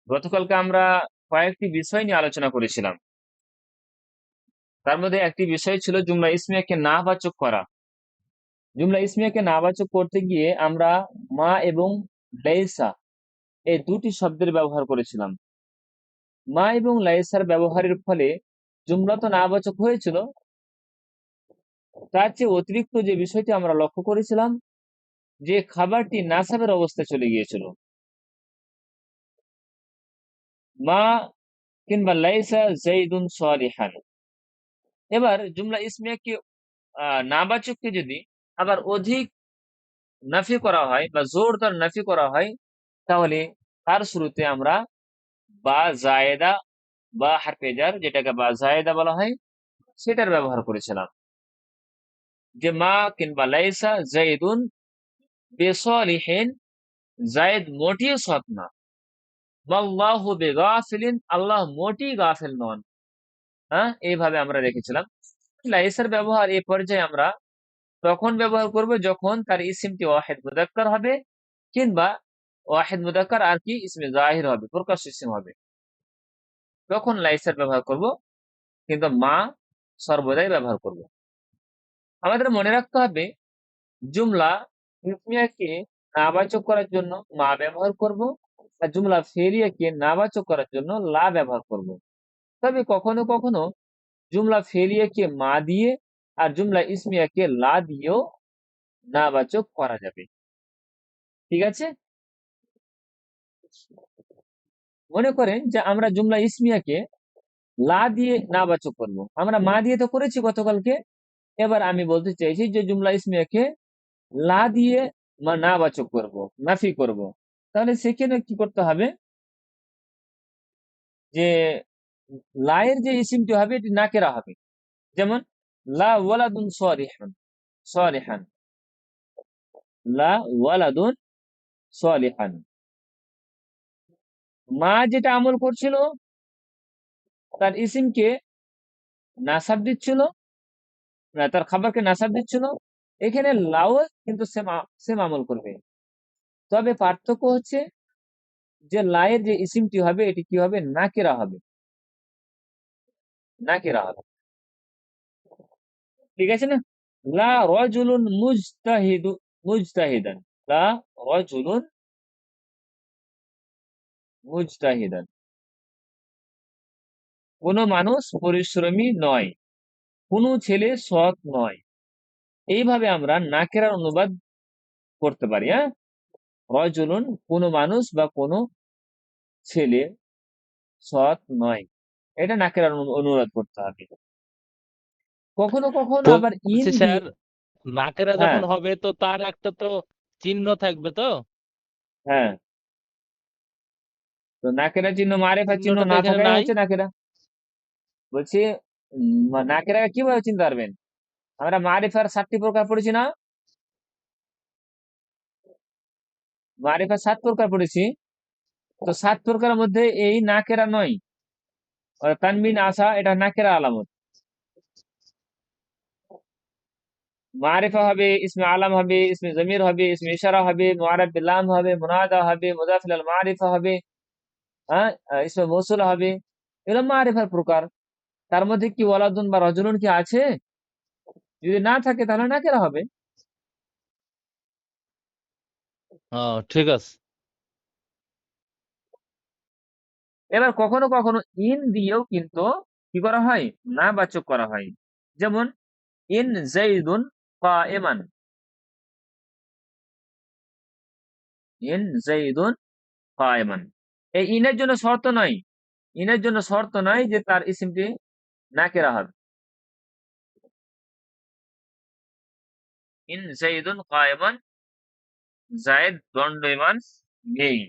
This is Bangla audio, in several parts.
গতকালকে আমরা কয়েকটি বিষয় নিয়ে আলোচনা করেছিলাম। তার মধ্যে একটি বিষয় ছিল জুমলা ইসমিয়াকে নাবাচক করা। জুমলা ইসমিয়াকে নাবাচক করতে গিয়ে আমরা মা এবং লাইসা এই দুটি শব্দের ব্যবহার করেছিলাম। মা এবং লাইসার ব্যবহারের ফলে জুমলা তো নাবাচক হয়েছিল, তার চেয়ে অতিরিক্ত যে বিষয়টি আমরা লক্ষ্য করেছিলাম যে খাবারটি নাসাবের অবস্থায় চলে গিয়েছিল। মা কিংবা লাইসা জাইদুন সালিহান। এবার জুমলা ইসমিয়াকে নাবাচককে যদি আবার অধিক নাফি করা হয় বা জোরদার নাফি করা হয়, তাহলে তার শুরুতে আমরা বা জায়েদা বা হারফে জার, যেটাকে বা জায়েদা বলা হয়, সেটার ব্যবহার করেছিলাম। যে মা কিংবা লাইসা জাইদুন বেসলিহিন, জায়েদ মোটেও সৎ না। ওয়াল্লাহু বিগাফিলিন, আল্লাহ মোটেই গাফিল নন। হ্যাঁ, এইভাবে আমরা রেখেছিলাম। লাইসার ব্যবহার এই পর্যায়ে আমরা তখন ব্যবহার করব যখন তার ইসিমটি ওয়াহিদ মুযাক্কার হবে, কিংবা ওয়াহিদ মুযাক্কার আর কি ইসমে জাহির হবে, প্রকাশ্য ইসিম হবে, তখন লাইসার ব্যবহার করব। কিন্তু মা সর্বদাই ব্যবহার করব। আমাদের মনে রাখতে হবে জুমলা ইসমিয়াকে নাবাচক করার জন্য মা ব্যবহার করব, আর জুমলা ফেলিয়াকে নাবাচক করার জন্য লা ব্যবহার করব। তবে কখনো কখনো জুমলা ফেলিয়াকে মা দিয়ে আর জুমলা ইসমিয়াকে লা দিয়েও নাবাচক করা যাবে। ঠিক আছে? মনে করেন যে আমরা জুমলা ইসমিয়াকে লা দিয়ে নাবাচক করব, আমরা মা দিয়ে তো করেছি গতকালকে। এবার আমি বলতে চাইছি যে জুমলা ইসমিয়াকে লা দিয়ে নাবাচক করব, নাফি করব। তাহলে সেখানে কি করতে হবে, যে লায়ের যে ইসিমটি হবে এটি নাকেরা হবে। যেমন লা ওয়ালাদুন সালিহান, সালিহান, লা ওয়ালাদুন সালিহান। মা যেটা আমল করছিল, তার ইসিমকে নাসাব দিচ্ছিল, না তার খাবারকে নাসাব দিচ্ছিল, এখানে লাও কিন্তু সেম সেম আমল করবে। তবে পার্থক্য হচ্ছে যে লায়ের যে ইসিমটি হবে এটি কি হবে, নাকেরা হবে, নাকেরা হবে। ঠিক আছে না? লা রাজুলুন মুজতাহিদু, মুজতাহিদান, লা রাজুলুন মুজতাহিদান, কোন মানুষ পরিশ্রমী নয়, কোন ছেলে সৎ নয়। এইভাবে আমরা নাকেরার অনুবাদ করতে পারি। হ্যাঁ, রাজুলুন কোন মানুষ বা কোন ছেলে সৎ নয়, এটা নাকেরার অনুবাদ করতে হবে। কখনো কখনো আবার ইন বলছি দিয়ে। স্যার, নাকেরা হ্যাঁ, যখন হবে তো তার একটা তো চিহ্ন থাকবে তো। হ্যাঁ, তো নাকেরা চিহ্ন মারেফা চিহ্ন চিহ্নটা তো না এখানে থাকাই নাই। হচ্ছে নাকেরা। বলছি নাকেরা কিভাবে চিনতে পারবেন? আমরা মারিফার 7টি প্রকার পড়েছি না? মারিফার 7 প্রকার পড়েছি। তো 7 প্রকারের মধ্যে এই নাকেরা নয়, তানবিন আসা এটা নাকেরা আলামত। মারিফা হবে, ইসমে আলাম হবে, ইসমে জমির হবে, ইসমে ইশারা হবে, মুআরাব বিল লাম হবে, মুনাদা হবে, মুযাফ ইলাল মারিফা হবে, হ্যাঁ, ইসমে মৌসুল হবে। এগুলো মারিফার প্রকার। তার মধ্যে কি ওয়ালাদুন বা রাজুলুন কি আছে? যদি না থাকে তাহলে নাকেরা হবে। ঠিক আছে। এবার কখনো কখনো ইন দিয়েও কিন্তু কি করা হয়, না বাচক করা হয়। যেমন ইন জাইদুন কায়েমান, ইন জাইদুন কায়েমান। এই ইনের জন্য শর্ত নয়, ইনের জন্য শর্ত নয় যে তার ইসিমটি নাকেরা হবে। ইন জাইদুন কায়েমান, জায়েদ দণ্ডায়মান নেই।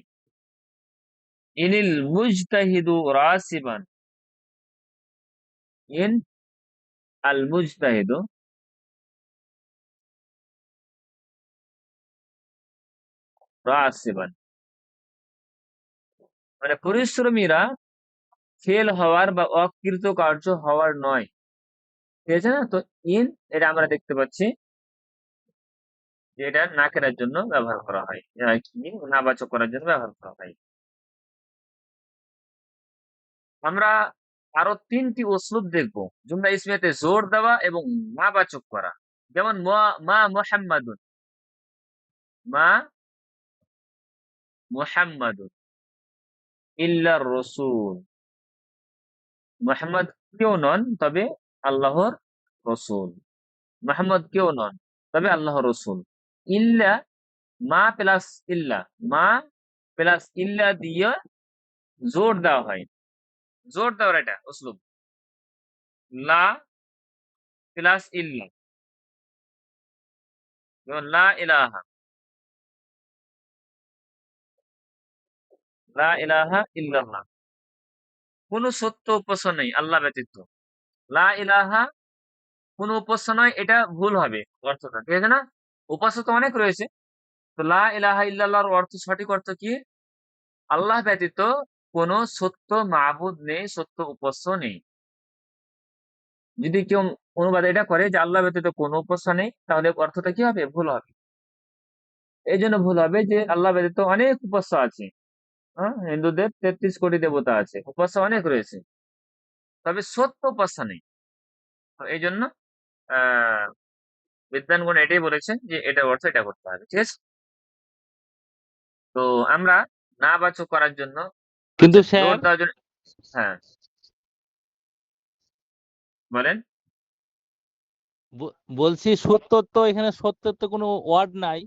ইনিল মুজতাহিদু রাসিবান, ইন আল মুজতাহিদু রাসিবান, মানে পরিশ্রমীরা ফেল হওয়ার বা অকৃতকার্য হওয়ার নয়। ঠিক আছে না? তো ইন এটা আমরা দেখতে পাচ্ছি যে এটা নাকেরার জন্য ব্যবহার করা হয়, কি নাবাচক করার জন্য ব্যবহার করা হয়। আমরা আরো 3টি উসলুব দেখবো জুমলা ইসমিয়াতে জোর দেওয়া এবং নাবাচক করা। যেমন মা মুহাম্মাদুন, মা মুহাম্মাদুন ইল্লার রসুল। মুহাম্মদ কেউ নন, তবে আল্লাহর রসুল। মুহাম্মদ কেউ নন, তবে আল্লাহর রসুল। ইল্লা, মা প্লাস ইল্লা, মা প্লাস ইল্লা দিয়ে জোর দেওয়া হয়। জোর দেওয়ার এটা উসলুব। লা প্লাস ইল্লা, যেমন লা ইলাহা, লা ইলাহা ইল্লাল্লাহ। কোন সত্য উপাস্য নেই আল্লাহ ব্যতীত। লা ইলাহা, কোন উপাস্য নয়, এটা ভুল হবে অর্থটা, ঠিক আছে না? উপাস্য তো অনেক রয়েছে। তো লা ইলাহা ইল্লাল্লাহর অর্থ, সঠিক অর্থ কি? আল্লাহ ব্যতীত কোন সত্য মাবুদ নেই, সত্য উপাস্য নেই। যদি কেউ অনুবাদ এটা করে যে আল্লাহ ব্যতীত কোন উপাস্য নেই, তাহলে অর্থটা কি হবে? ভুল হবে। এই জন্য ভুল হবে যে আল্লাহ ব্যতীত অনেক উপাস্য আছে। হ্যাঁ, হিন্দুদের 33 কোটি দেবতা আছে, উপাস্য অনেক রয়েছে, তবে সত্য উপাস্য নেই। তো এই জন্য আহ বিদ্বানগণ এটাই বলেছেন যে এটার অর্থ এটা করতে হবে, ঠিক আছে? তো আমরা না বাচক করার জন্য, আচ্ছা কিন্তু জোর স্যার, দেওয়ার জন্য, হ্যাঁ বলেন। বলছি সত্যর তো এখানে, সত্যর তো কোনো ওয়ার্ড নাই।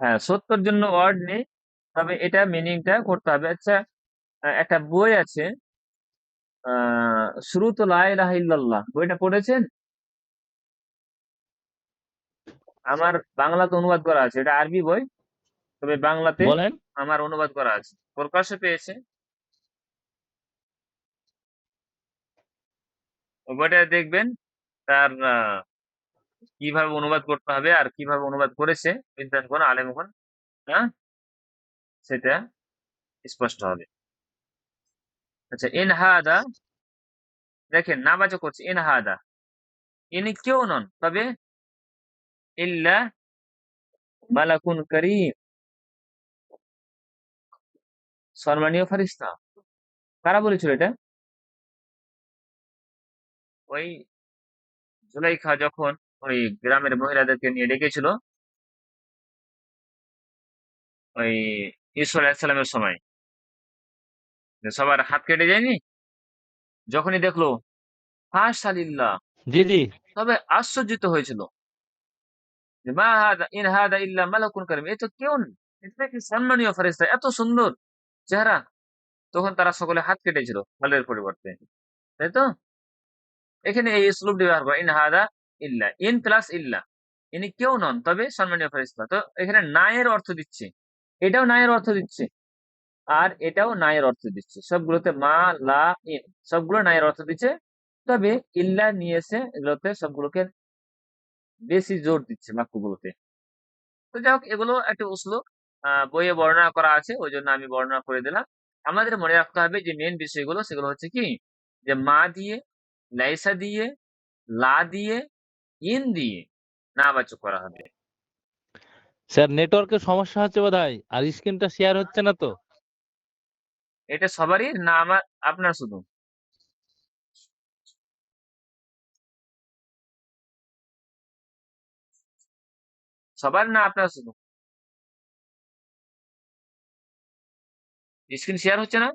হ্যাঁ, সত্যর জন্য ওয়ার্ড নেই, তবে এটা মিনিংটা করতে হবে। আচ্ছা, একটা বই আছে, শুরুত লা ইলাহা ইল্লাল্লাহ, বইটা পড়েছেন? আমার বাংলাতে অনুবাদ করা আছে, এটা আরবি বই, তবে বাংলাতে বলেন। আমার অনুবাদ করা আছে, প্রকাশ্যে পেয়েছে। ওই বইটা দেখবেন, তার কিভাবে অনুবাদ করতে হবে আর কিভাবে অনুবাদ করেছে বিদ্বানগণ, আলেমগণ, হ্যাঁ, সেটা স্পষ্ট হবে। আচ্ছা, ইন হাদা, দেখেন নাবাচক করছে ইন হাদা, ইনি কেউ নন, তবে ইল্লা মালাকুন কারীম, সম্মানীয় ফারিস্তা। কারা বলেছিল এটা? ওই জুলাইখা যখন ওই গ্রামের মহিলাদেরকে নিয়ে ডেকেছিল, ওই ঈসা আলাইহিস সালামের সময়, যে সবার হাত কেটে যায়নি, যখনই দেখলো হাশালিল্লাহ, জি জি। তবে আশ্চর্যিত হয়েছিল যে মা হাদা ইন হাদা ইল্লা মালাকুন কারীম, এ তো কেউ না, এটা কি সম্মানীয় ফেরেশতা, এত সুন্দর চেহারা। তখন তারা সকলে হাত কেটেছিল ফলের পরিবর্তে, তাই তো? এখানে এই উসলুবটি ব্যবহার করা, ইন হাদা ইল্লা, ইন প্লাস ইল্লা, ইনি কেউ নন, তবে সম্মানীয় ফেরেশতা। তো এখানে নায়ের অর্থ দিচ্ছে, এটাও নায়ের অর্থ দিচ্ছে, আর এটাও নায়ের অর্থ দিচ্ছে। সবগুলোতে মা, লা, ইন, সবগুলো নায়ের অর্থ দিচ্ছে, তবে ইল্লা নিয়েছে এগুলোতে, সবগুলোকে বেশি জোর দিচ্ছে বাক্যগুলোতে। তো যাই হোক, এগুলো একটা উসলুব, বইয়ে বর্ণনা করা আছে, ওই জন্য আমি বর্ণনা করে দিলাম। আমাদের মনে রাখতে হবে যে মেন বিষয়গুলো, সেগুলো হচ্ছে কি, যে মা দিয়ে, লাইসা দিয়ে, লা দিয়ে, ইন দিয়ে নাবাচক করা হবে। স্যার, নেটওয়ার্কের সমস্যা হচ্ছে বোধহয়, আর স্ক্রিনটা শেয়ার হচ্ছে না তো। এটা সবারই না আমার, আপনার শুধু? সবার না আপনার শুধু? স্ক্রিন শেয়ার হচ্ছে না?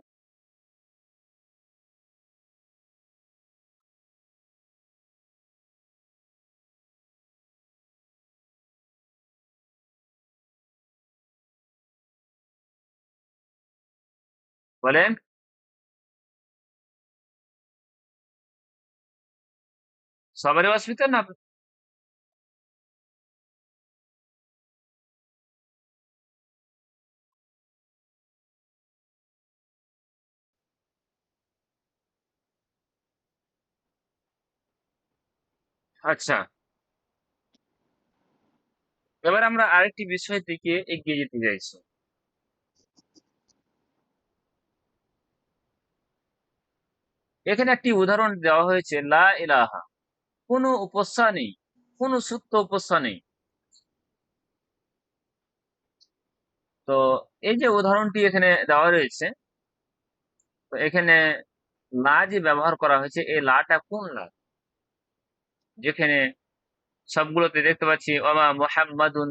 বলেন। সবারই অসুবিধা না? আচ্ছা, এবার আমরা আরেকটি বিষয় থেকে এগিয়ে যেতে চাইছি। এখানে একটি উদাহরণ দেওয়া হয়েছে, লা ইলাহা, কোনো উপস্যা নেই, কোনো সত্য উপস্যা নেই। তো এই যে উদাহরণটি এখানে দেওয়া রয়েছে, তো এখানে লা যে ব্যবহার করা হয়েছে, এই লাটা কোন লা? যেখানে সবগুলোতে দেখতে পাচ্ছি ওমা মুহাম্মাদুন,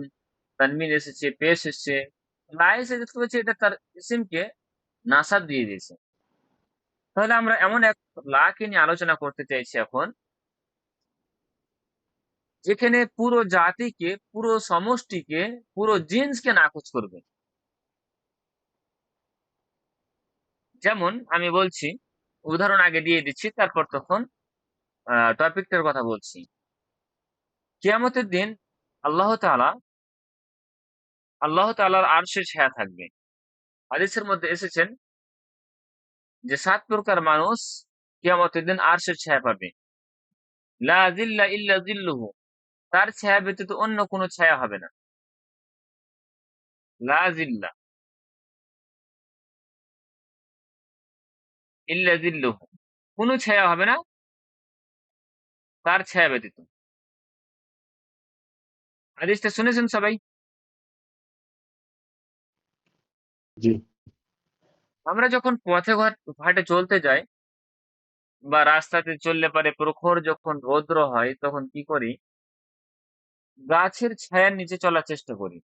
তানমিন এসেছে, পেশ এসেছে, লা এসে দেখতে পাচ্ছি এটা তার ইসিমকে নাসাব দিয়ে দিয়েছে। তাহলে আমরা এমন এক লাকে নিয়ে আলোচনা করতে চাইছি এখন, যেখানে পুরো জাতিকে, পুরো সমষ্টিকে, পুরো জিন্সকে নাকচ করবে। যেমন আমি বলছি, উদাহরণ আগে দিয়ে দিচ্ছি, তারপর তখন টপিকটার কথা বলছি। কিয়ামতের দিন আল্লাহ তাআলা, আল্লাহ তাআলার আরশের ছায়া থাকবে। হাদিসের মধ্যে এসেছেন যে ৭ প্রকার মানুষ কিয়ামতের দিন আরশের ছায়া পাবে। লা যিল্লা ইল্লা যিল্লুহু, তার ছায়া ব্যতীত অন্য কোনো ছায়া হবে না। লা যিল্লা ইল্লা যিল্লুহু, কোনো ছায়া হবে না তার ছায়া ব্যতীত। হাদিসটা শুনেছেন সবাই? জি। আমরা যখন পথে ঘাটে চলতে যাই বা রাস্তাতে চললে পারে প্রখর যখন রৌদ্র হয়, তখন কি করি? গাছের ছায়ার নিচে চলার চেষ্টা করি।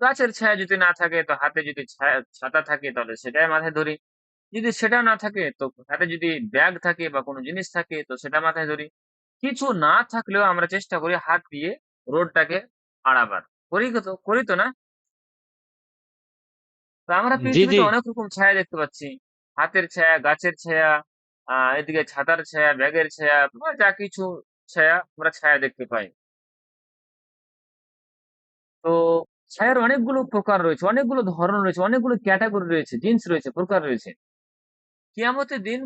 গাছের ছায়া যদি না থাকে তো হাতে যদি ছাতা থাকে তাহলে সেটাই মাথায় ধরি। যদি সেটাও না থাকে তো হাতে যদি ব্যাগ থাকে বা কোনো জিনিস থাকে তো সেটা মাথায় ধরি। কিছু না থাকলেও আমরা চেষ্টা করি হাত দিয়ে রোডটাকে আড়াবার। করি তো না? তো আমরা জি, জি। পৃথিবীতে অনেক রকম ছায়া দেখতে পাচ্ছি। হাতের ছায়া, গাছের ছায়া, এদিকে ছাতার ছায়া, ব্যাগের ছায়া বা যা কিছু ছায়া, আমরা ছায়া দেখতে পাই। তো ছায়ার অনেকগুলো প্রকার রয়েছে, অনেকগুলো ধরন রয়েছে, অনেকগুলো ক্যাটেগরি রয়েছে, জিন্স রয়েছে, প্রকার রয়েছে। কিয়ামতের দিন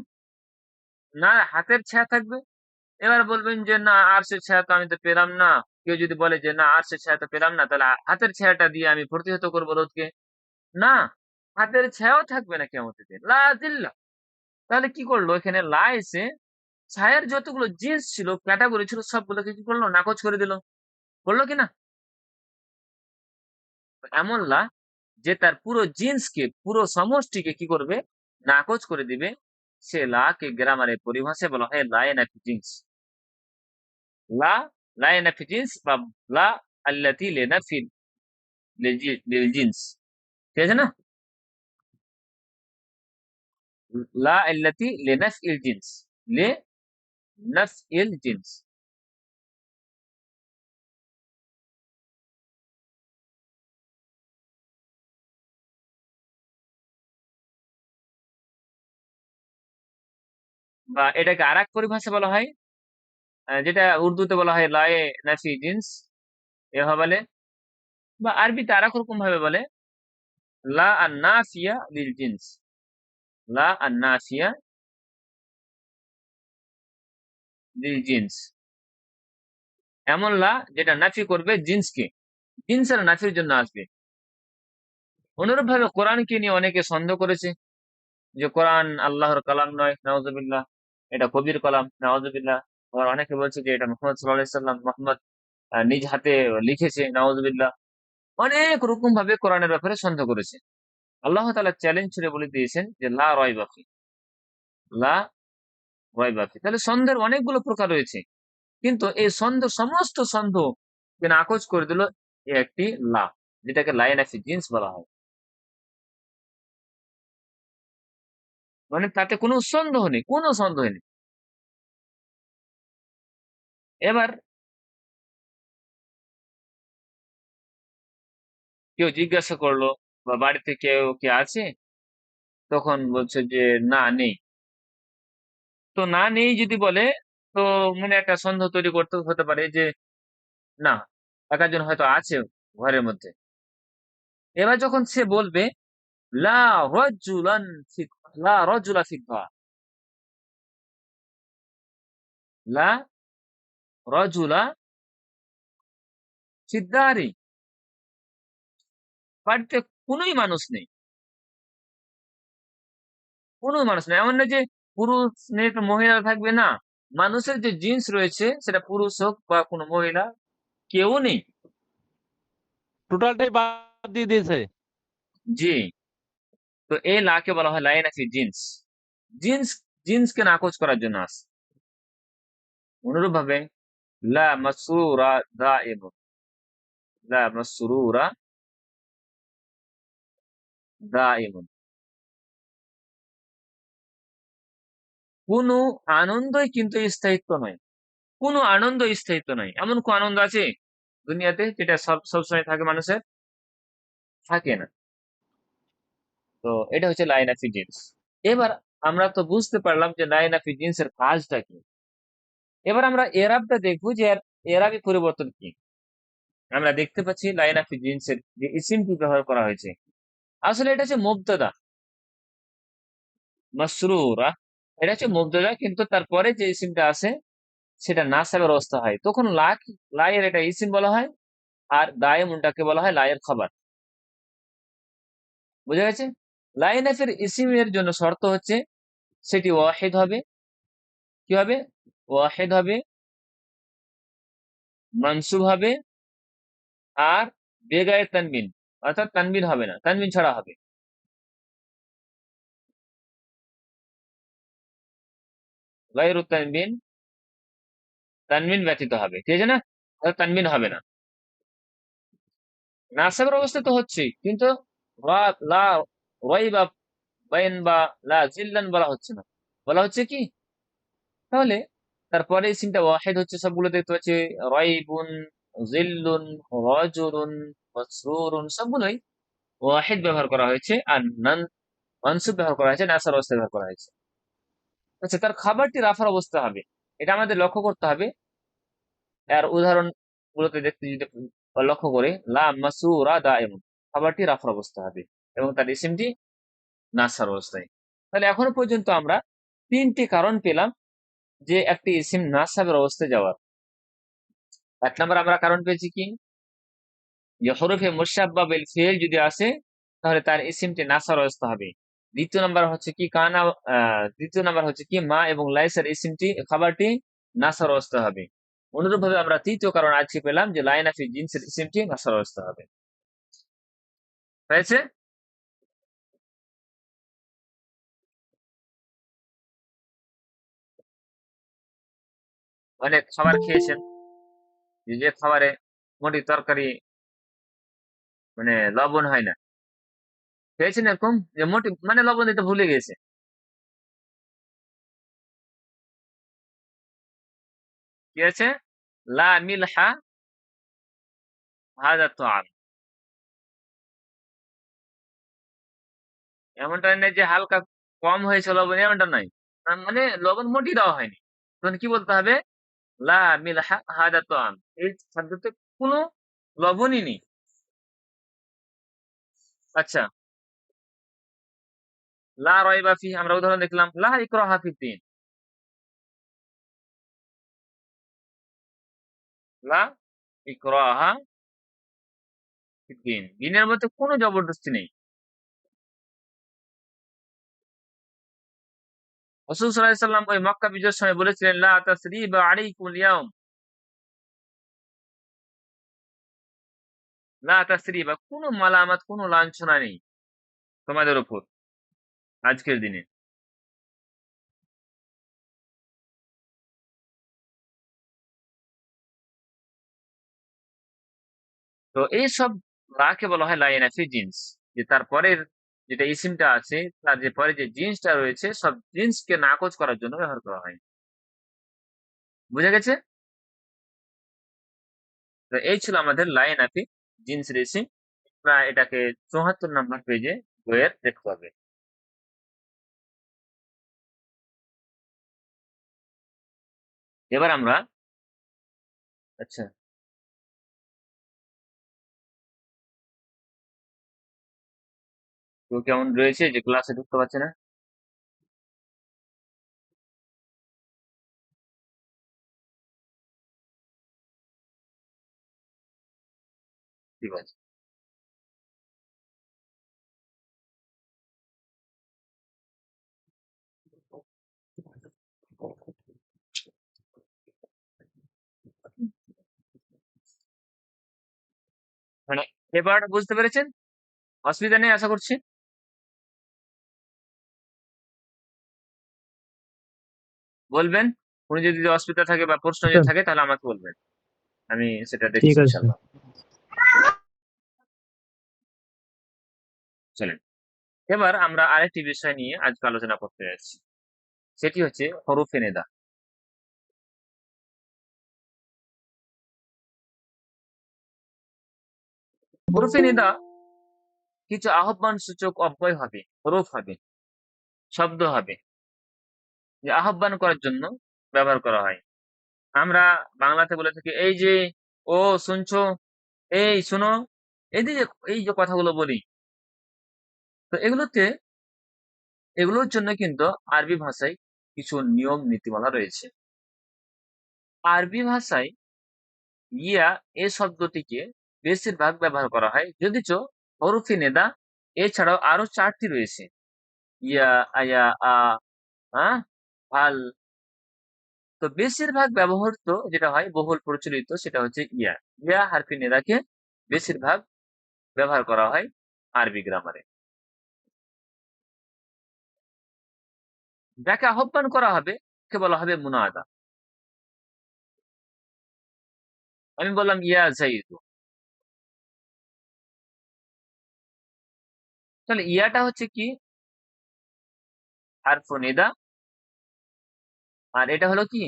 না হাতের ছায়া থাকবে, এবার বলবেন যে, "না আরশের ছায়া তো আমি তো পেলাম না।" কেউ যদি বলে যে, "না আরশের ছায়া তো পেলাম না, তাহলে হাতের ছায়াটা দিয়ে আমি প্রতিহত করব রোদকে।" না, হাতের ছায়াও থাকবে না কিয়ামতের দিন। লা যিল্লা। তাহলে কি করলো? এখানে লা এসে ছায়ার যতগুলো জিন্স ছিল, ক্যাটেগরি ছিল সবগুলোকে কি করলো? নাকচ করে দিল। করল কি না? এমন লা যে তার পুরো জিন্সকে, পুরো সমষ্টিকে কি করবে? নাকচ করে দিবে। সে লাকে গ্রামারে পরিভাষায় বলা হয় লা ইয়ানাফি জিন্স। লা, লা ইয়ানাফি জিন্স বা লা আল্লাতী লিনাফি লিল জিন্স। ঠিক আছে না? লা আল্লাতী লিনাফইল জিন্স। লিনাফইল জিন্স। বা এটাকে আরেক পরিভাষায় বলা হয়, যেটা উর্দুতে বলা হয় লা এ নাফি জিন্স, এভাবে বলে। বা আরবিতে আরেক রকম ভাবে বলে লা আন-নাফিয়া লিল জিন্স। লা আন-নাফিয়া লিল জিন্স। এমন লা যেটা নাফি করবে জিন্সকে। জিন্স আর নাফির জন্য আসবে। অনুরূপভাবে কোরআনকে নিয়ে অনেকে সন্দেহ করেছে যে কোরআন আল্লাহর কালাম নয়, নাউজুবিল্লাহ। এটা কবির কালাম, নাউজুবিল্লাহ। আবার অনেকে বলছে যে এটা মুহাম্মদ সাল্লাল্লাহু আলাইহি সাল্লাম, মুহাম্মদ নিজ হাতে লিখেছে, নাউজুবিল্লাহ। অনেক রকম ভাবে কোরআনের ব্যাপারে সন্দেহ করেছে। আল্লাহ তাআলা চ্যালেঞ্জ ছুড়ে বলে দিয়েছেন যে লা রাইবা ফি, লা রাইবা ফি। তাহলে সন্দেহের অনেকগুলো প্রকার রয়েছে। কিন্তু এই সমস্ত সন্দেহকে নাকচ করে দিল এই একটি লা, যেটাকে লা ইয়ানাফি জিন্স বলা হয়। মানে তাতে কোনো সন্দেহ নেই, কোনো সন্দেহ নেই। এবার কেউ জিজ্ঞাসা করলো বা বাড়িতে কেউ কি আছে? তখন বলছে যে না নেই। তো না নেই যদি বলে, তো মনে একটা সন্দেহ তৈরি করতে হতে পারে যে না, একজন হয়তো আছে ঘরের মধ্যে। এবার যখন সে বলবে লা রাজুলান ফি লা রাজুলা ফি দার, লা রাজুলা ফি দারি, বাড়িতে কোনই মানুষ নেই। কোন মানুষ নেই। এমন না যে পুরুষ নেই তো মহিলা থাকবে না। মানুষের যে জিন্স রয়েছে সেটা পুরুষ হোক বা কোনো মহিলা, কেউ নেই। টোটালটাই বাদ দিয়ে দিয়েছে। জি। তো এই লা কে বলা হয় লা ইয়ানাফি জিন্স। জিন্স জিন্সকে নাকচ করার জন্য আসে। অনুরূপ ভাবে লা মাসরুরা দাইমুন, লা মাসরুরা দাইমুন, কোনো আনন্দই কিন্তু স্থায়িত্ব নয়। কোনো আনন্দ স্থায়িত্ব নয়। এমন কোন আনন্দ আছে দুনিয়াতে যেটা সবসময় থাকে মানুষের? থাকে না। তো এটা হচ্ছে লাইন অফ জিন্স। এবার আমরা তো বুঝতে পারলাম যে লাইন অফ জিন্স এর কাজটা কি। এবার আমরা এরাবটা দেখবো যে এর এরাবি পরিবর্তন কি। আমরা দেখতে পাচ্ছি লাইন অফ জিন্স এর যে ইসিমটি ব্যবহার করা হয়েছে, আসলে এটা হচ্ছে মুবতাদা, মাসরুরা। এটা হচ্ছে মুবতাদা, কিন্তু তারপরে যে ইসিমটা আছে সেটা নাসাবের অবস্থা হয়, তখন লা এর এটা ইসিম বলা হয়, আর দায়মুনটাকে বলা হয় লা এর খবর। বুঝা গেছে? লাইন অফ এর ইসিমের জন্য শর্ত হচ্ছে সেটি ওয়াহিদ হবে। কি হবে? ওয়াহিদ হবে, মানসুব হবে, আর বেগায়ে তানবিন, অর্থাৎ তানবিন হবে না, তানবিন ছাড়া হবে। গায়রু তানবিন, তানবিন ব্যতীত হবে, ঠিক আছে না? অর্থাৎ তানবিন হবে না। নাসাবের অবস্থা তো হচ্ছেই, কিন্তু রা লা রাইবা বাইন বা লা জিল্লান বলা হচ্ছে না। বলা হচ্ছে কি? তাহলে তারপরে ইসিমটা ওয়াহিদ হচ্ছে, সবগুলো দেখতে পাচ্ছি রাইবুন, জিল্লুন, রাজুলুন, মাসরুরুন, সবগুলোই ওয়াহিদ ব্যবহার করা হয়েছে, আর মানসুব ব্যবহার করা হয়েছে, নাসার অবস্থা ব্যবহার করা হয়েছে। আচ্ছা, তার খাবারটি রাফার অবস্থা হবে, এটা আমাদের লক্ষ্য করতে হবে। এর উদাহরণ গুলোতে দেখতে যদি লক্ষ্য করে, লা মাসুরা দা, এমন খাবারটি রাফার অবস্থা হবে এবং তার ইসিমটি নাসার অবস্থায়। তাহলে এখনো পর্যন্ত আমরা তিনটি কারণ পেলাম যে একটি ইসিম নাসাবের অবস্থায় যাওয়ার। এক নম্বর আমরা কারণ পেয়েছি কি, যে হরফে মুশাব্বা বিল ফিল যদি আসে তাহলে তার ইসিমটি নাসার অবস্থা হবে। দ্বিতীয় নাম্বার হচ্ছে কি কানা, দ্বিতীয় নাম্বার হচ্ছে কি মা এবং লাইসার ইসিমটি খাবারটি নাসার অবস্থা হবে। অনুরূপ ভাবে আমরা তৃতীয় কারণ আজকে পেলাম যে লাইন আফি জিন্সের ইসিমটি নাসার অবস্থা হবে। হয়েছে? অনেক খাবার খেয়েছেন, যে খাবারে মোটি তরকারি মানে লবণ হয় না, খেয়েছেন এরকম যে মোটি মানে লবণ দিতে ভুলে গেছে, কি আছে? লা মিলহা হাদা তাআম। এমনটা নেই যে হালকা কম হয়েছে লবণ, এমনটা নয়। তার মানে লবণ মোটেই দেওয়া হয়নি। তখন কি বলতে হবে? লা মিলহা হাদা তাআম, এই খাদ্যতে কোনো লবণই নেই। আচ্ছা, লা রাইবা ফিহি আমরা উদাহরণ দেখলাম, লা ইকরাহা ফিদ্দিন, লা ইকরাহা ফিদ্দিন, দ্বীনের মধ্যে কোনো জবরদস্তি নেই। রাসূল সাল্লাল্লাহু আলাইহি ওয়াসাল্লাম ওই মক্কা বিজয়ের সময় বলেছিলেন, লা তাসরিবা আলাইকুমুল ইয়াউম, লা তাসরিবা, কোনো মালামাত, কোনো লাঞ্ছনা নেই তোমাদের উপর আজকের দিনে। তো এইসব রাকে বলা হয় লাইন অফ জিন্স, যে তারপরের যেটা ইসিমটা আছে তার যে পরে যে জিন্সটা রয়েছে সব জিন্সকে নাকচ করার জন্য ব্যবহার করা হয়। বুঝা গেছে? তো এই ছিল আমাদের লাইন অফ জিন্স রেসিং। আমরা এটাকে ৭৪ নাম্বার পেজে বইয়ের দেখতে হবে। এবার আমরা, আচ্ছা, তো কেমন রয়েছে যে ক্লাসে ঢুকতে পারছে না? ঠিক আছে। মানে এবার বুঝতে পেরেছেন? অসুবিধা নেই আশা করছি। বলবেন। কোনো যদি অসুবিধা থাকে বা প্রশ্ন যদি স্যার থাকে তাহলে আমাকে বলবেন, আমি সেটা ঠিক দেখছি আছে স্যার। ইনশাল্লাহ। চলেন, এবার আমরা আরেকটি বিষয় নিয়ে আজকে আলোচনা করতে যাচ্ছি, সেটি হচ্ছে হরফে নেদা। হরফে নিদা কিছু আহ্বান সূচক অব্যয় হবে, হরফ হবে, শব্দ হবে, যে আহ্বান করার জন্য ব্যবহার করা হয়। আমরা বাংলাতে বলে থাকি এই যে, ও শুনছো, এই শুনো, এই যে কথাগুলো বলি, তো এগুলোর জন্য কিন্তু আরবি ভাষায় কিছু নিয়ম নীতিমালা রয়েছে। আরবি ভাষায় ইয়া এ শব্দটিকে বেশিরভাগ ব্যবহার করা হয়, যদিচ হরফে নেদা এছাড়াও আরো 4টি রয়েছে, ইয়া, আয়া, আ, হ্যাঁ, ভাল। তো বেশিরভাগ ব্যবহৃত যেটা হয়, বহুল প্রচলিত, সেটা হচ্ছে ইয়া। ইয়া হারফি নেদাকে বেশিরভাগ ব্যবহার করা হয় আরবি গ্রামারে। যাকে আহ্বান করা হবে কে বলা হবে মুনাদা। আমি বললাম ইয়া জাইদু, তাহলে ইয়াটা হচ্ছে কি হারফু নিদা, আর এটা হলো কি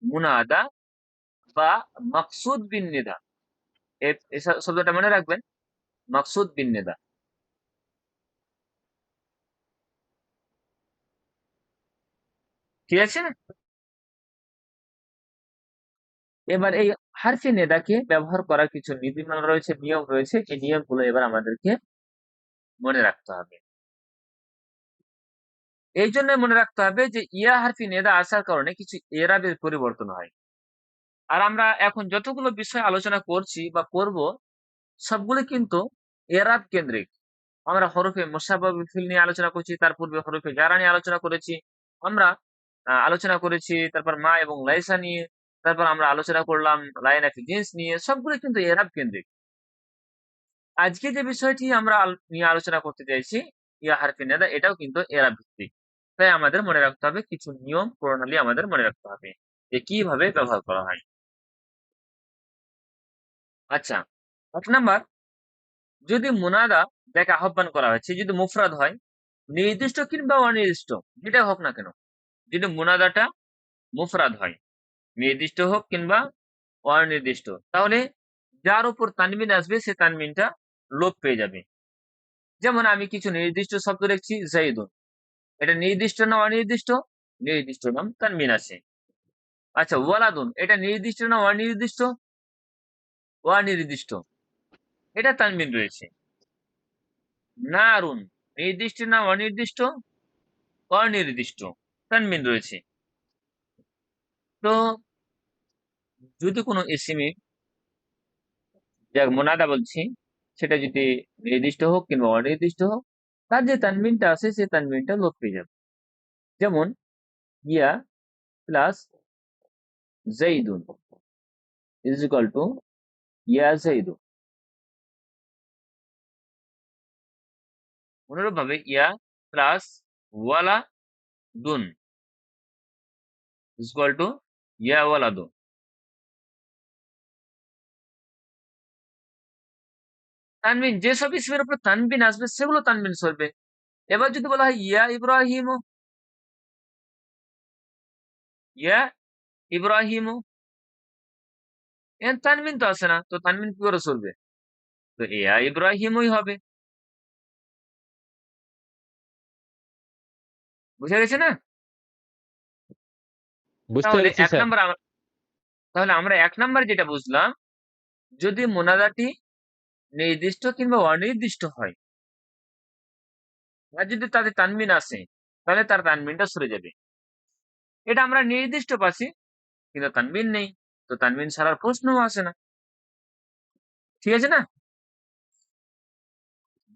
মুনাদা বা মাকসুদ বিন নিদা। এই শব্দটা মনে রাখবেন, মাকসুদ বিন নিদা। ঠিক আছে? এবার এই হারফে নেদাকে ব্যবহার করার কিছু নীতিমালা রয়েছে, নিয়ম রয়েছে। এই নিয়মগুলো এবার আমাদেরকে মনে রাখতে হবে। এই জন্য মনে রাখতে হবে যে ইয়া হারফি নেদা আসার কারণে কিছু এরাবের পরিবর্তন হয়। আর আমরা এখন যতগুলো বিষয় আলোচনা করছি বা করব, সবগুলো কিন্তু এরাব কেন্দ্রিক। আমরা হরফে মুসাব্বাবিল ফিল নিয়ে আলোচনা করছি, তার পূর্বে হরফে জারা নিয়ে আলোচনা করেছি। আমরা আলোচনা করেছি তারপর মা এবং লাইসা নিয়ে, তারপর আমরা আলোচনা করলাম লাইন অফ জিন্স নিয়ে। সবগুলো কিন্তু এরাব কেন্দ্রিক। আজকে যে বিষয়টি আমরা নিয়ে আলোচনা করতে চাইছি, ইয়া হারফে নেদা, এটাও কিন্তু এরাব ভিত্তিক। তাই আমাদের মনে রাখতে হবে কিছু নিয়ম প্রণালী, আমাদের মনে রাখতে হবে যে কিভাবে ব্যবহার করা হয়। আচ্ছা, 1 নাম্বার, যদি মুনাদা যাকে আহ্বান করা হয়েছে যদি মুফরাদ হয়, নির্দিষ্ট কিংবা অনির্দিষ্ট যেটা হোক না কেন, যদি মুনাদাটা মুফরাদ হয়, নির্দিষ্ট হোক কিংবা অনির্দিষ্ট, তাহলে যার উপর তানবিন আসবে সে তানবিনটা লোপ পেয়ে যাবে। যেমন আমি কিছু নির্দিষ্ট শব্দ লিখছি জাইদুন, এটা নির্দিষ্ট না অনির্দিষ্ট? নির্দিষ্ট নাম, তানবিন আছে। আচ্ছা, ওয়ালাদুন, এটা নির্দিষ্ট না অনির্দিষ্ট? অনির্দিষ্ট, এটা তানবিন রয়েছে। নারুন, নির্দিষ্ট না অনির্দিষ্ট? অনির্দিষ্ট, তানবিন রয়েছে। তো যদি কোনো ইসিমি, যাক মুনাদা বলছি, সেটা যদি নির্দিষ্ট হোক কিংবা অনির্দিষ্ট হোক, তার যে তানবিনটা আছে সে তানবিনটা লোপ পেয়ে যাবে। যেমন ইয়া প্লাস জাইদুন ইজ ইকুয়াল টু ইয়া জাইদু। অনুরূপ ভাবে ইয়া প্লাস ওয়ালা দুন ইজ ইকুয়াল টু ইয়া ওয়ালাদু। তানবিন, যেসব ইসমের উপর তানবিন আসবে সেগুলো তানবিন সরবে। এবার যদি বলা হয় ইয়া ইব্রাহিম, ইয়া ইব্রাহিম, এর তানবিন তো আসে না, তো তানবিন কি করে সরবে? তো ইয়া ইব্রাহিমই হবে। বুঝা গেছে না? বুঝতে তাহলে পেরেছি এক স্যার। নাম্বার তাহলে আমরা 1 নাম্বার যেটা বুঝলাম, যদি মোনাজাটি নির্দিষ্ট কিংবা অনির্দিষ্ট হয়, আর যদি তাতে তানবিন আসে, তাহলে তার তানবিনটা সরে যাবে। এটা আমরা নির্দিষ্ট পাচ্ছি কিন্তু তানবিন নেই, তো তানবিন ছাড়ার প্রশ্নও আসে না। ঠিক আছে না?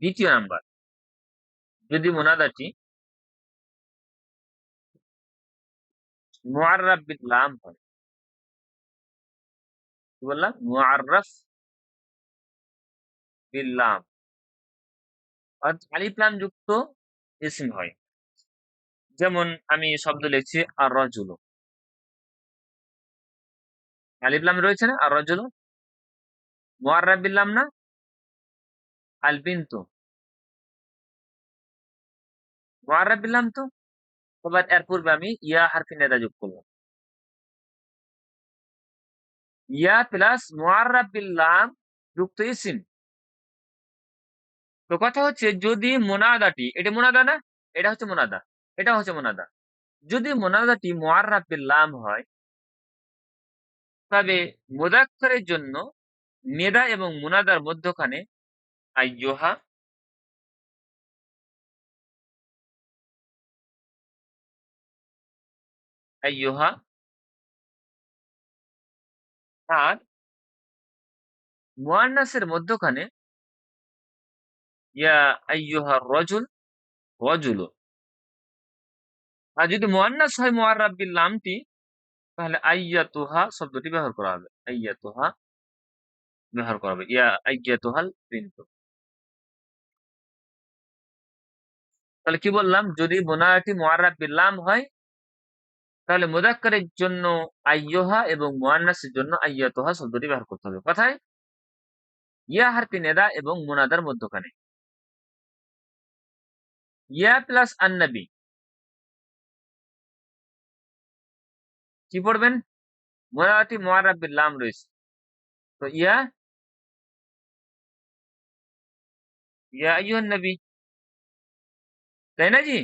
2য় নাম্বার, যদি মোনাজাটি মুআররাফ বিল লাম হয়। কি বললাম? মুআররাফ বিল লাম, অর্থাৎ আলিফ লাম যুক্ত ইসম হয়। যেমন আমি শব্দ লিখছি আর রজুল, আলিফ লাম রয়েছে না, আর রজুল মুআররাব বিল লাম না, আল বিনতু মুআররাব বিল লাম তো। এবার এর পূর্বে আমি ইয়া হারফি নেদা যোগ করলাম, ইয়া প্লাস মুআররাব বিল লাম যুক্ত ইসিম। তো কথা হচ্ছে যদি মুনাদাটি, এটা মুনাদা না, এটা হচ্ছে মুনাদা, এটা হচ্ছে মুনাদা, যদি মুনাদাটি মুআররাব বিল লাম হয়, তবে মুযাক্কারের জন্য নেদা এবং মুনাদার মধ্যখানে আইয়ুহা, আইয়ুহা, আর মুয়ান্নাসের মধ্যখানে ইয়া আইয়ুহার রাজুল, রাজুলু। আর যদি মুয়ান্নাস হয় মুআররাব বিল লামটি, তাহলে আইয়াতুহা শব্দটি ব্যবহার করা হবে, আইয়াতুহা ব্যবহার করা হবে, ইয়া আইয়াতুহাল বিনতু। তাহলে কি বললাম, যদি মুনাদাটি মুআররাব বিল লাম হয়, তাহলে মুযাক্কারের জন্য আইয়ুহা এবং মুয়ান্নাসের জন্য আইয়াতুহা শব্দটি ব্যবহার করতে হবে। কথায় ইয়া হারফি নেদা এবং মুনাদার মধ্যখানে। ইয়া প্লাস আন্নাবি কি পড়বেন? মুনাদাটি মুআররাব বিল লাম রয়েছে, তো ইয়া, ইয়া আইয়ুহান নবী, তাই না জি?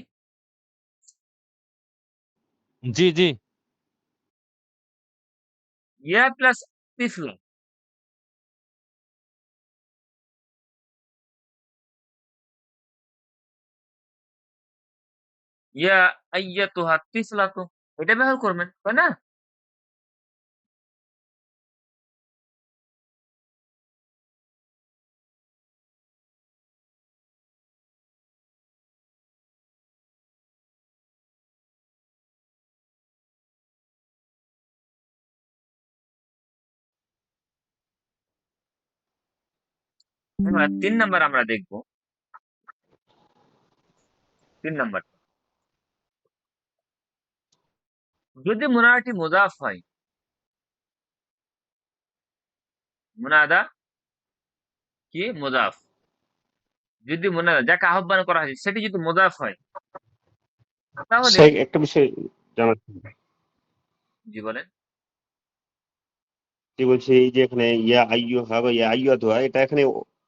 জি জি। ইয়া প্লাস তিফল, ইয়া আইয়াতুহা তিফলাতু, এটা ব্যবহার করবেন, তাই না? এবার ৩ নাম্বার আমরা দেখব। ৩ নাম্বার, যদি মুনাদাটি মুযাফ হয়, মুনাদা কি মুযাফ, যদি মুনাদা যাকে আহ্বান করা হয়েছে সেটি যদি মুযাফ হয়, তাহলে স্যার একটা বিষয় জানার ছিল। জি বলেন। যে বলছে এই যে এখানে ইয়া আইয়ুহা বা ইয়া আইয়াতুহা, এটা এখানে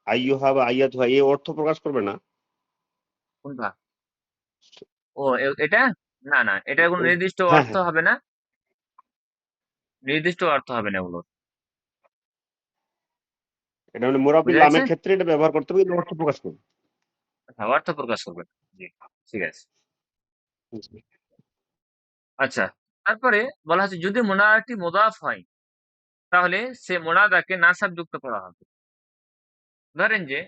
আইয়ুহা বা আইয়াতুহা এই অর্থ প্রকাশ করবে না? কোনটা? ও এটা, না না, এটার কোনো নির্দিষ্ট হ্যাঁ অর্থ হ্যাঁ, হবে না, নির্দিষ্ট অর্থ হবে না এগুলো। এটা মানে মুরাবিল বুঝা গেছে? লামের ক্ষেত্রে এটা ব্যবহার করতে হবে, কিন্তু অর্থ প্রকাশ করবে। হ্যাঁ, অর্থ প্রকাশ করবে না। জি, ঠিক আছে। জি। আচ্ছা, তারপরে বলা হচ্ছে যদি মুনাদাটি মুযাফ হয়, তাহলে সে মুনাদাকে নাসাব যুক্ত করা হবে। ধরেন যে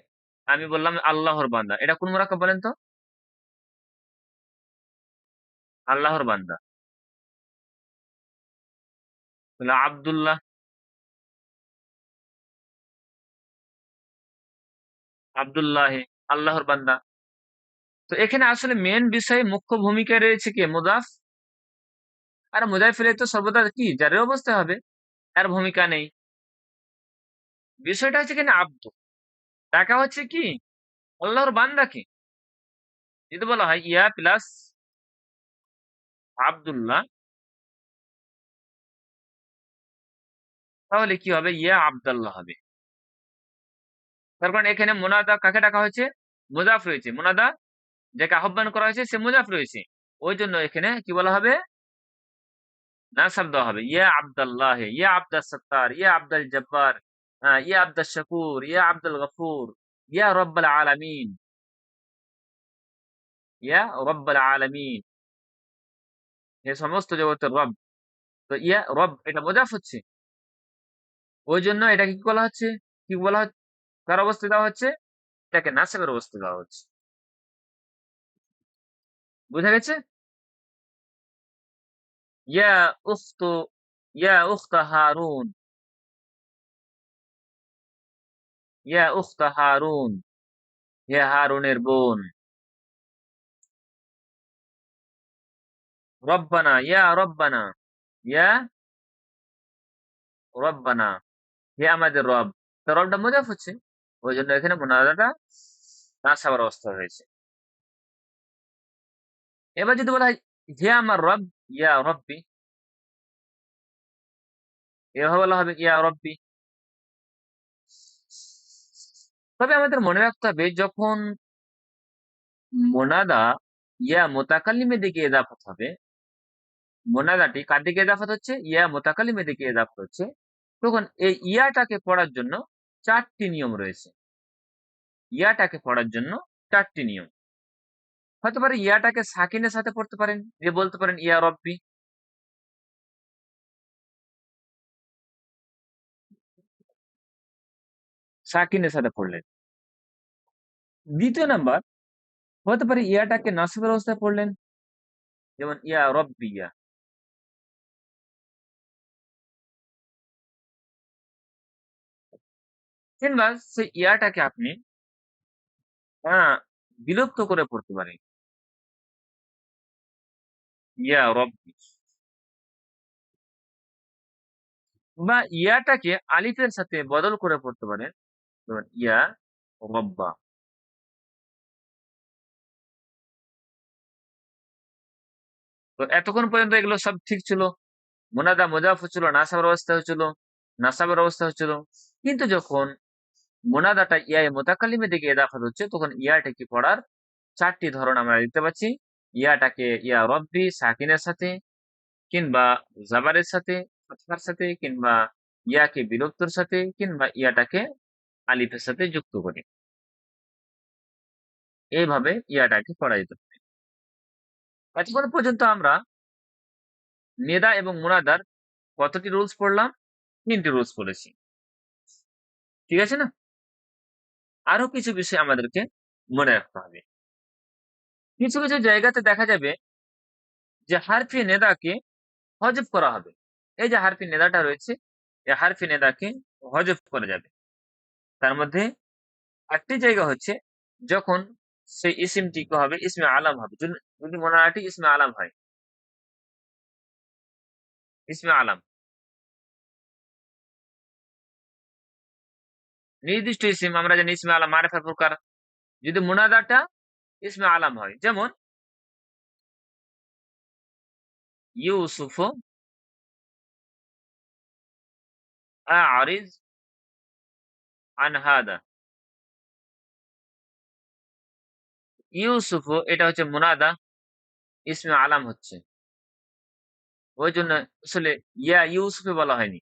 আমি বললাম আল্লাহর বান্দা, এটা কোন মুরাক্কাব বলেন তো? আল্লাহর বান্দা। তাহলে আব্দুল্লাহ, আব্দুল্লাহে আল্লাহর বান্দা। তো এখানে আসলে মেন বিষয়, মুখ্য ভূমিকায় রয়েছে কে? মুদাফ। আর মুদাফ ইলাইহি তো সর্বদা কি জারের অবস্থায় হবে, আর ভূমিকা নেই। বিষয়টা হচ্ছে এখানে আব্দ, ডাকা হচ্ছে কি আল্লাহর বান্দাকে। যদি বলা হয় ইয়া প্লাস আব্দুল্লাহ, তাহলে কি হবে? ইয়া আব্দাল্লাহ হবে। তার কারণ এখানে মুনাদা কাকে ডাকা হয়েছে? মুজাফ রয়েছে, মুনাদা যাকে আহ্বান করা হয়েছে সে মুজাফ রয়েছে, ওই জন্য এখানে কি বলা হবে? নাসাব দেওয়া হবে, ইয়া আব্দাল্লাহ, ইয়া আব্দাস সত্তার, ইয়া আব্দুল জব্বার, ইয়া আব্দাস শাকুর, ইয়া আব্দুল গফুর, ইয়া রব্বাল আলামিন, ইয়া রব্বাল আলামিন, হে সমস্ত জগতের রব। তো ইয়া রব এটা মুজাফ হচ্ছে, ওই জন্য এটাকে কি বলা হচ্ছে? কি বলা হচ্ছে? কার অবস্থায় দেওয়া হচ্ছে? এটাকে নাসবের অবস্থায় দেওয়া হচ্ছে। বুঝা গেছে? ইয়া উখতু, ইয়া উখতা হারুন, ইয়া উখতা হারুন, হে হারুনের বোন। রব্বানা, ইয়া রব্বানা, ইয়া রব্বানা, হে আমাদের রব। তো রবটা মুজাফ হচ্ছে, ওই জন্য এখানে মুনাদাটা নাসাবার অবস্থা হয়েছে। এবার যদি বলা হয় হে আমার রব, ইয়া রব্বি, এভাবে বলা হবে ইয়া রব্বি। তবে আমাদের মনে রাখতে হবে যখন মোনাদা ইয়া মোতাকাল্লিমের দিকে ইদাফাত হবে, মোনাদাটি কার দিকে ইদাফাত হচ্ছে? ইয়া মোতাকাল্লিমের দিকে ইদাফাত হচ্ছে, তখন এই ইয়াটাকে পড়ার জন্য 4টি নিয়ম রয়েছে। ইয়াটাকে পড়ার জন্য 4টি নিয়ম। হতে পারে ইয়াটাকে সাকিনের সাথে পড়তে পারেন, যে বলতে পারেন ইয়া রব্বি। সাকিনের সাথে পড়লেন। দ্বিতীয় নাম্বার, হতে পারে ইয়াটাকে নাসবের অবস্থায় পড়লেন, যেমন ইয়া রব্বি ইয়া। কিংবা সেই ইয়াটাকে আপনি বিলুপ্ত করে পড়তে পারেন, ইয়া রব্বি। বা ইয়াটাকে আলিফের সাথে বদল করে পড়তে পারেন, যেমন ইয়া রব্বা। তো এতক্ষণ পর্যন্ত এগুলো সব ঠিক ছিল, মুনাদা মুজাফ হচ্ছিল, নাসাবের অবস্থা হচ্ছিল, নাসাবের অবস্থা হচ্ছিল। কিন্তু যখন মুনাদাটা ইয়া মুতাকাল্লিমের দিকে ইদাফাত হচ্ছে, তখন ইয়াটাকে পড়ার 4টি ধরন আমরা দেখতে পাচ্ছি। ইয়াটাকে ইয়া রব্বি সাকিনের সাথে, কিংবা জাবারের সাথে, ফাতহার সাথে, কিংবা ইয়াকে বিলুপ্তর সাথে, কিংবা ইয়াটাকে আলিফের সাথে যুক্ত করে, এইভাবে ইয়াটাকে পড়া যেতে পারে। এতক্ষণ পর্যন্ত আমরা নেদা এবং মুনাদার কতটি রুলস পড়লাম? 3টি রুলস পড়েছি, ঠিক আছে না? আরো কিছু বিষয় আমাদেরকে মনে রাখতে হবে। কিছু কিছু জায়গাতে দেখা যাবে যে হারফি নেদাকে হজফ করা হবে। এই যে হারফি নেদাটা রয়েছে, এই হারফি নেদাকে হজফ করা যাবে। তার মধ্যে একটি জায়গা হচ্ছে যখন সেই ইসিমটি কি হবে? ইসমে আলাম হবে। যদি মোনাদাটি ইসমে আলাম হয়, ইসমে আলাম নির্দিষ্ট ইসিম, আমরা জানি ইসমে আলাম মারিফার প্রকার। যদি মুনাদাটা ইসমে আলাম হয়, যেমন ইউসুফ আরিজ আন হাদা। ইউসুফ এটা হচ্ছে মুনাদা, ইসমে আলাম হচ্ছে, ওই জন্য আসলে ইয়া ইউসুফে বলা হয়নি।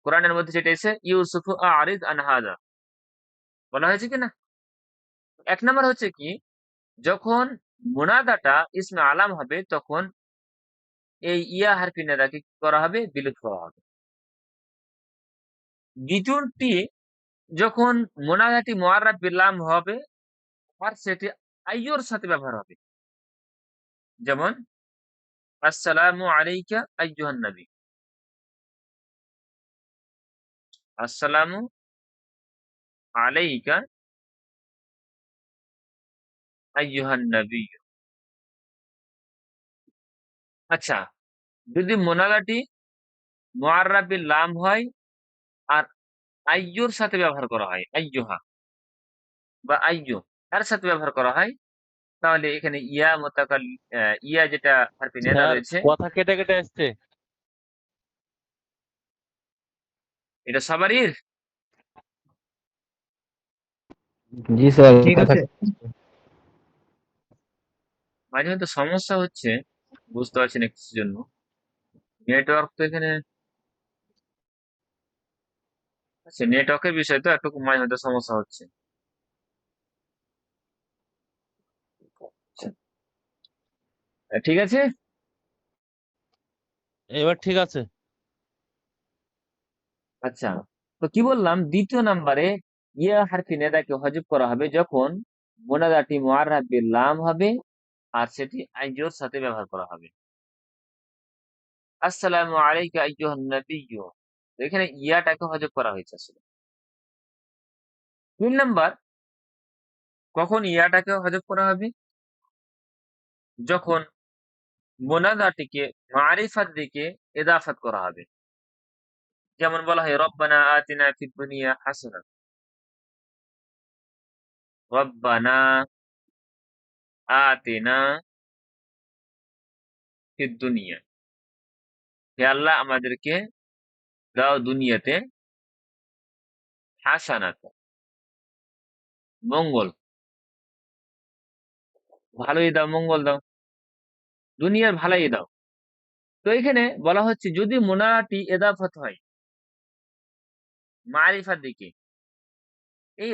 কোরআনের মধ্যে যেটা এসে ইউসুফ আরিজ আন হাদা বলা হয়েছে কিনা? 1 নাম্বার হচ্ছে কি, যখন মুনাদাটা ইসমে আলাম হবে, তখন এই ইয়া হারফি নেদাকে কি করা হবে? বিলুপ্ত করা হবে। দ্বিতীয়টি, যখন মুনাদাটি মুআররাব বিল লাম হবে আর সেটি আইয়ুর সাথে ব্যবহার হবে, যেমন আসসালামু আলাইকা আইয়ুহান নবী। আসসালামু আলাইকা আইয়ুহান নবী। আচ্ছা, যদি মুনাদাটি মুআররাব বিল লাম হয় আর আইয়ুর সাথে ব্যবহার করা হয়, আইয়ুহা বা আইয়ু এর সাথে ব্যবহার করা হয়, তাহলে এখানে ইয়া যেটা হারফে নেদা স্যার রয়েছে, কথা কেটে কেটে আসছে। এটা সবারই জি স্যার ঠিক কথা আছে। মাঝে মধ্যে সমস্যা হচ্ছে, বুঝতে পারছি না কিছুর জন্য। নেটওয়ার্ক তো এখানে, আচ্ছা নেটওয়ার্কের বিষয় তো একটু মাঝে মধ্যে সমস্যা হচ্ছে। আচ্ছা, ঠিক আছে। এবার ঠিক আছে। আচ্ছা, তো কি বললাম? দ্বিতীয় নাম্বারে ইয়া হারফি নেদাকে হজব করা হবে যখন মুনাদাটি মুআররাব বিল লাম হবে আর সেটি আইয়ুর সাথে ব্যবহার করা হবে। আসসালামু আলাইকা আইয়ুহান নাবিয়্যু, তো এখানে ইয়াটাকে হজব করা হয়েছে আসলে। 3 নাম্বার, কখন ইয়াটাকে হজব করা হবে? যখন মুনাদাটিকে মারিফার দিকে ইদাফাত করা হবে। যেমন বলা হয় রব্বানা আতিনা ফিদ দুনিয়া হাসানা, রব্বানা আতিনা ফিদ দুনিয়া, হে আল্লাহ আমাদেরকে দাও দুনিয়াতে হাসানাত, মঙ্গল, ভালোই দাও, মঙ্গল দাও, দুনিয়ার ভালোই দাও। তো এখানে বলা হচ্ছে যদি মুনাদাটি ইদাফাত হয় মারিফার দিকে, এই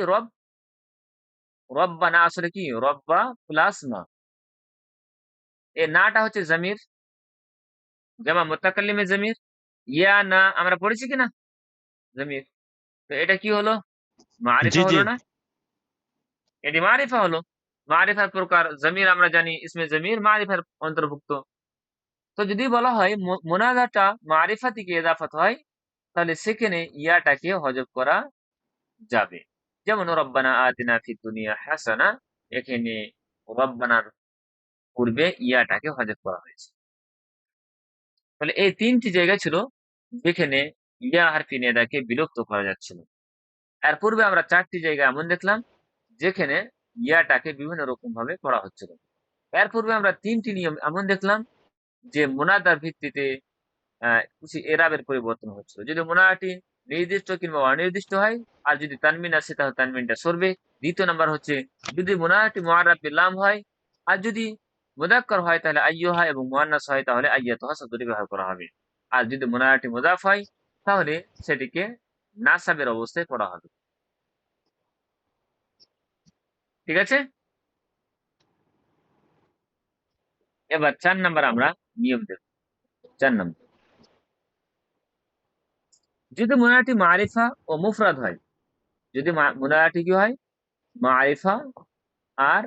রব্বানা আসলে কি রব্বা প্লাস না, এই নাটা হচ্ছে জমির, জামা মুতাকাল্লিমের জমির, ইয়া না আমরা পড়েছি কিনা জমির, তো এটা কি হলো মারিফা জি জি হলো না, এটি মারিফা হলো। মারিফার প্রকার জমির আমরা জানি, ইসমে জমির মারিফার অন্তর্ভুক্ত। তো যদি বলা হয় মুনাদাটা মারিফা থেকে ইদাফাত হয়, তাহলে সেখানে ইয়াটাকে হযফ করা যাবে। যেমন রব্বানা আতিনা ফিদ দুনিয়া হাসানা, এখানে রব্বানার পূর্বে ইয়াটাকে হযফ করা হয়েছে। তাহলে এই তিনটি জায়গা ছিল যেখানে ইয়া হারফি নেদাকে বিলুপ্ত করা যাচ্ছিল। এর পূর্বে আমরা ৪টি জায়গা এমন দেখলাম যেখানে ইয়াটাকে বিভিন্ন রকম ভাবে করা হচ্ছিল। এর পূর্বে আমরা ৩টি নিয়ম এমন দেখলাম যে মুনাদার ভিত্তিতে কিছু এরাবের পরিবর্তন হচ্ছিল। যদি মুনাদাটি নির্দিষ্ট কিংবা অনির্দিষ্ট হয়, আর যদি তানমিন আসে তাহলে তানমিনটা সরবে। দ্বিতীয় নাম্বার হচ্ছে যদি মুনাদাটি মুআররাব বিল লাম হয়, আর যদি মুযাক্কার হয় তাহলে আইয়ুহা, এবং মুআন্নাস হয় তাহলে আইয়াতুহা শব্দটি ব্যবহার করা হবে। আর যদি মুনাদাটি মুযাফ হয় তাহলে সেটিকে নাসাবের অবস্থায় পড়া হবে। ঠিক আছে? এবার ৪ নাম্বার আমরা নিয়ম দেখব। ৪ নাম্বার, যদি মুনাদাটি মারিফা ও মুফরাদ হয়, যদি মুনাদাটি কি হয় মারিফা আর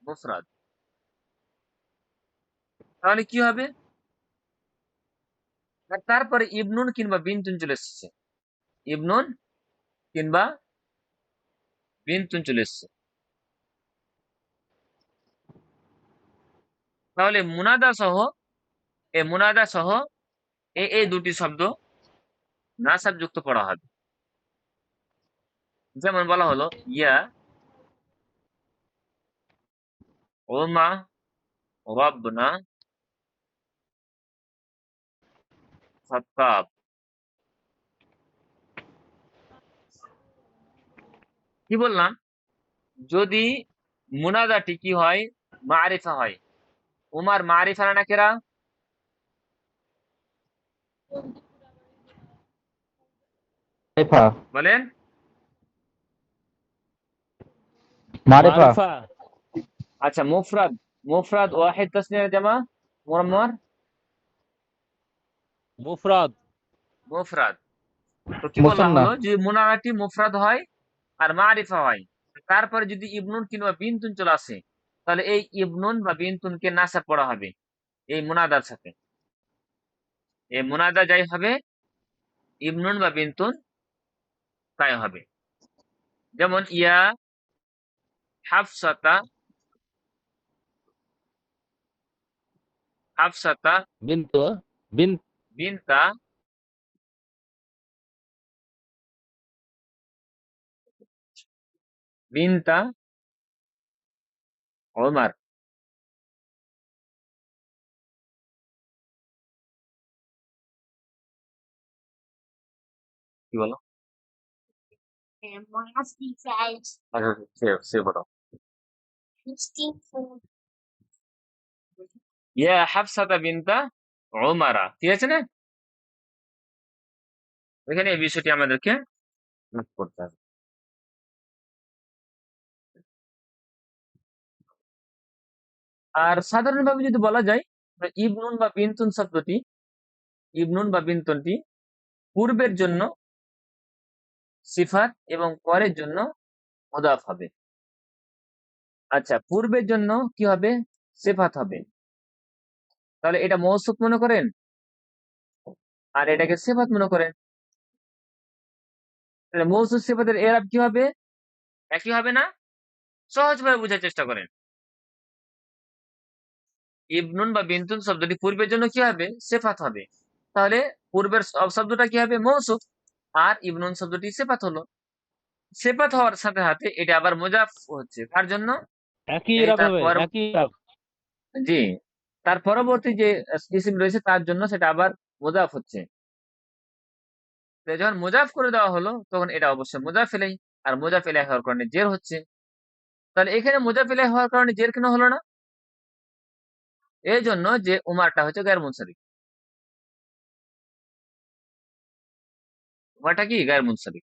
মুফরাদ, তাহলে কি হবে? আর তারপরে ইবনুন কিংবা বিনতুন চলে এসেছে, ইবনুন কিংবা বিনতুন চলে এসেছে, তাহলে মুনাদা সহ এই দুটি শব্দ নাসাব যুক্ত পড়া হবে। যেমন বলা হলো ইয়া ওমা রব্বনা খাত্তাব। কি বললাম? যদি মুনাদাটি কি হয় মারিফা হয়, উমার মারিফা না নাকিরা? মারিফা বলেন। মারিফা মারিফা আচ্ছা, মুফরাদ ওয়াহিদ তাসনিয়া জামা মুরাম্মার মুফরাদ মুফরাদ। তো কি বলা মুসান্না হলো যে মুনাদাটি মুফরাদ হয় আর মারিফা হয়, তারপরে যদি ইবনুন কিংবা বিনতুন চলে আসে, তাহলে এই ইবনুন বা বিনতুনকে নাসাব পড়া হবে এই মুনাদার সাথে। এই মুনাদা যাই হবে ইবনুন বা বিনতুন তাই হবে। যেমন ইয়া হাফসাতা, হাফসাতা বিন্তু বিন বিনতা বিনতা ওমর। কি বলো? আচ্ছা, সে বলো। ইয়া হাফসাতা বিনতা ওমারা, ঠিক আছে না? এখানে এই বিষয়টি আমাদেরকে নোট করতে হবে। আর সাধারণভাবে যদি বলা যায়, ইবনুন বা বিনতুন শব্দটি, ইবনুন বা বিনতুনটি পূর্বের জন্য সিফাত এবং পরের জন্য মুদাফ হবে। আচ্ছা, পূর্বের জন্য কি হবে? সিফাত হবে। তাহলে এটা মৌসুফ মনে করেন আর এটাকে সিফাত মনে করেন, তাহলে মৌসুফ সিফাতের এরাব কি হবে? একই হবে না? সহজভাবে বোঝার চেষ্টা করেন। ইবনুন বা বিনতুন শব্দটি পূর্বের জন্য কি হবে? সিফাত হবে। তাহলে পূর্বের শব্দটা কি হবে? মৌসুফ। আর ইবনুন শব্দটি সিফাত হলো। সিফাত হওয়ার সাথে সাথে এটা আবার মুজাফ হচ্ছে। কার জন্য? একই এই ইরাব তার হবে, পর, একই ইরাব। জি, তার পরবর্তী যে ইসিম রয়েছে তার জন্য সেটা আবার মুজাফ হচ্ছে। তো যখন মুজাফ করে দেওয়া হলো তখন এটা অবশ্যই মুজাফ ইলাইহি, আর মুজাফ ইলাইহি হওয়ার কারণে জের হচ্ছে। তাহলে এখানে মুজাফ ইলাইহি হওয়ার কারণে জের কেন হলো না? এই জন্য যে উমারটা হচ্ছে গায়ের মুনসারিফ। উমারটা কি? গায়ের মুনসারিফ।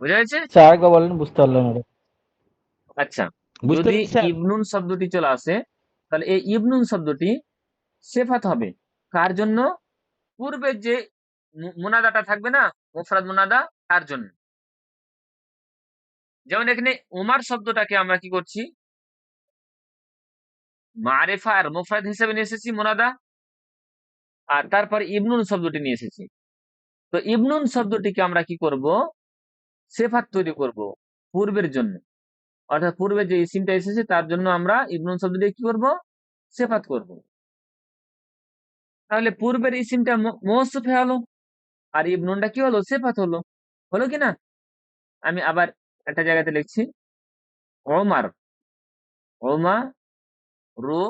বুঝা গেছে? স্যার আরেকবার বলেন, বুঝতে পারলাম না। আচ্ছা, বুঝতে যদি পেরেছি স্যার। ইবনুন শব্দটি চলে আসে তাহলে এই ইবনুন শব্দটি সিফাত হবে। কার জন্য? পূর্বের যে মুনাদাটা থাকবে না, মুফরাদ মুনাদা, তার জন্য। যেমন এখানে উমার শব্দটাকে আমরা কি করছি? মারিফা আর মুফরাদ হিসেবে নিয়ে এসেছি মুনাদা, আর তারপর ইবনুন শব্দটি নিয়ে এসেছি। তো ইবনুন শব্দটিকে আমরা কি করব? সিফাত তৈরি করব পূর্বের জন্য। অর্থাৎ পূর্বে যে ইসিমটা এসেছে তার জন্য আমরা ইবনুন শব্দটি কি করব? সিফাত করব। তাহলে পূর্বের ইসিমটা মৌসুফ হলো, আর ইবনুনটা কি হলো? সিফাত হলো। হলো কি না? আমি আবার একটা জায়গাতে লিখছি, ওমার, ওমা রু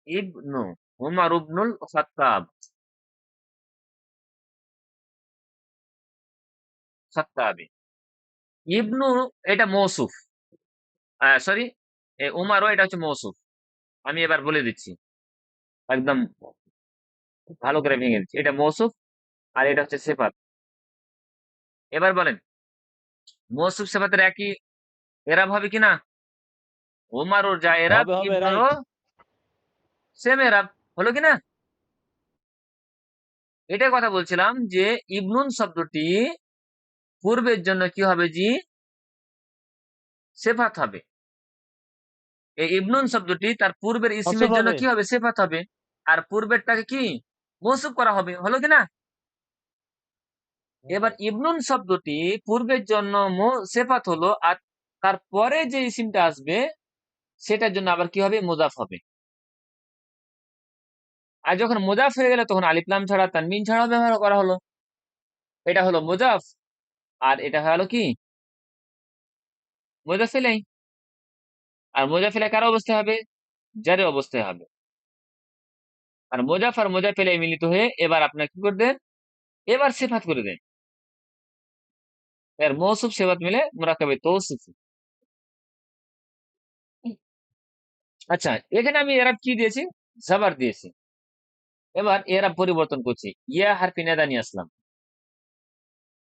ইবনু, ওমার ইবনুল খাত্তাব, খাত্তাবি। ইবনু এটা মৌসুফ, সরি, উমারও এটা হচ্ছে মৌসুফ। আমি এবার বলে দিচ্ছি, একদম ভালো করে ভেঙে দিচ্ছি। এটা মৌসুফ আর এটা হচ্ছে সিফাত। এবার বলেন, মৌসুফ সিফাতের একই এরাব হবে কিনা? উমারুর যা এরাব, হবে হবে, রাইট। ইবনুরও সেম এরাব। হলো কিনা? এটাই কথা বলছিলাম যে ইবনুন শব্দটি পূর্বের জন্য কি হবে? জি, সিফাত হবে। এই ইবনুন শব্দটি তার পূর্বের মৌসুফ ইসিমের জন্য হবে। কি হবে? সিফাত হবে। আর পূর্বেরটাকে কি? মৌসুফ করা হবে। হলো কিনা? এবার ইবনুন শব্দটি পূর্বের জন্য সিফাত হলো, আর তারপরে যে ইসিমটা আসবে সেটার জন্য আবার কি হবে? মুজাফ হবে। আর যখন মুজাফ হয়ে গেল তখন আলিফ লাম ছাড়া তানবিন ছাড়াও ব্যবহার করা হলো। এটা হলো মুজাফ, আর এটা হলো কি? মুজাফ ইলাইহি। আর মুজাফ ইলাইহি কার অবস্থায় হবে? জারের অবস্থায় হবে। আর মুজাফ আর মুজাফ ইলাইহি মিলিত হয়ে এবার আপনার কি করে দেন? এবার সিফাত করে দেন। এর মৌসুফ সিফাত মিলে মুরাক্কাবে তৌসিফ। আচ্ছা, এখানে আমি এরাব কি দিয়েছি? জাবার দিয়েছি। এবার এরাব পরিবর্তন করছি, ইয়া হারফি নেদা নিয়ে আসলাম,